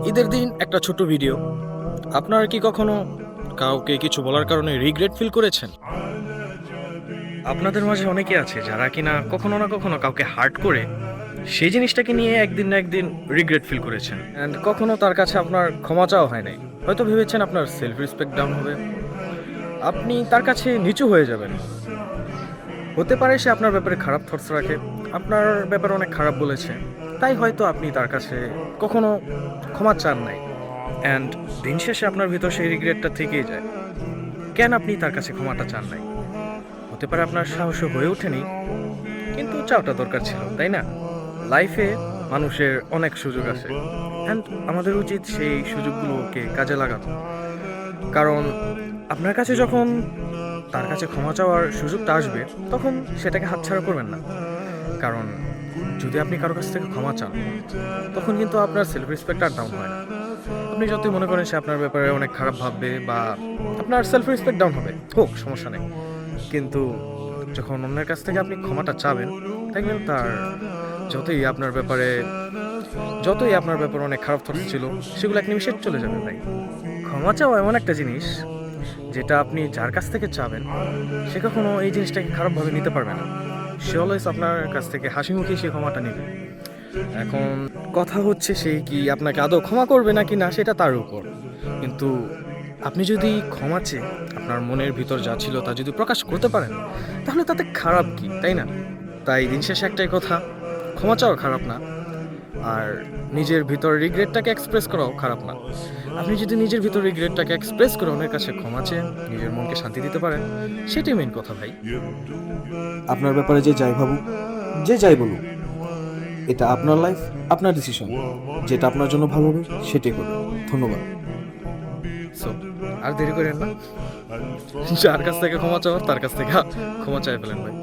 ঈদের দিন একটা ছোট ভিডিও। আপনারা কি কখনো কাউকে কিছু বলার কারণে রিগ্রেট ফিল করেছেন? আপনাদের মাঝে অনেকে আছে যারা কিনা কখনো না কখনো কাউকে হার্ট করে সেই জিনিসটাকে নিয়ে একদিন না একদিন রিগ্রেট ফিল করেছেন, অ্যান্ড কখনো তার কাছে আপনার ক্ষমা চাওয়া হয় নাই। হয়তো ভেবেছেন আপনার সেলফ রেসপেক্ট ডাউন হবে, আপনি তার কাছে নিচু হয়ে যাবেন। হতে পারে সে আপনার ব্যাপারে খারাপ থটস রাখে, আপনার ব্যাপারে অনেক খারাপ বলেছে, তাই হয়তো আপনি তার কাছে কখনো ক্ষমা চান নাই। অ্যান্ড দিন শেষে আপনার ভিতর সেই রিগ্রেটটা থেকেই যায়। কেন আপনি তার কাছে ক্ষমাটা চান নাই? হতে পারে আপনার সাহসও হয়ে ওঠেনি, কিন্তু চাওটা দরকার ছিল, তাই না? লাইফে মানুষের অনেক সুযোগ আছে, অ্যান্ড আমাদের উচিত সেই সুযোগগুলোকে কাজে লাগানো। কারণ আপনার কাছে যখন তার কাছে ক্ষমা চাওয়ার সুযোগটা আসবে, তখন সেটাকে হাতছাড়া করবেন না। কারণ যদি আপনি কারো কাছ থেকে ক্ষমা চান, তখন কিন্তু আপনার সেলফ রেসপেক্ট আর ডাউন হয় না। আপনি যতই মনে করেন সে আপনার ব্যাপারে অনেক খারাপ ভাববে বা আপনার সেলফ রেসপেক্ট ডাউন হবে, হোক, সমস্যা নেই। কিন্তু যখন অন্যের কাছ থেকে আপনি ক্ষমাটা চাবেন, দেখবেন তার যতই আপনার ব্যাপারে অনেক খারাপ থটস ছিল, সেগুলো এক নিমিষে চলে যাবে ভাই। ক্ষমা চাওয়া এমন একটা জিনিস যেটা আপনি যার কাছ থেকে চাবেন, সে কখনো এই জিনিসটাকে খারাপভাবে নিতে পারবে না। সে অলওয়েজ আপনার কাছ থেকে হাসি মুখে সে ক্ষমাটা নেবে। এখন কথা হচ্ছে সেই কি আপনাকে আদৌ ক্ষমা করবে নাকি না, সেটা তার উপর। কিন্তু আপনি যদি ক্ষমা চেয়ে আপনার মনের ভিতর যা ছিল তা যদি প্রকাশ করতে পারেন, তাহলে তাতে খারাপ কি, তাই না? তাই দিন শেষে একটাই কথা, ক্ষমা চাওয়া খারাপ না, আর নিজের ভিতর রিগ্রেটটাকে এক্সপ্রেস করাও খারাপ না। আপনি যদি নিজের ভিতর রিগ্রেটটাকে এক্সপ্রেস করে অন্যের কাছে ক্ষমা চেয়ে নিজের মনকে শান্তি দিতে পারেন, সেটাই মেইন কথা ভাই। আপনার ব্যাপারে যে যাই ভাবুক, যে যাই বলুক, এটা আপনার লাইফ, আপনার ডিসিশন। যেটা আপনার জন্য ভালো হবে সেটাই করুন। ধন্যবাদ। সো আর দেরি করেন না, যার কাছ থেকে ক্ষমা চাওয়ার তার কাছ থেকে ক্ষমা চাই ফেলেন ভাই।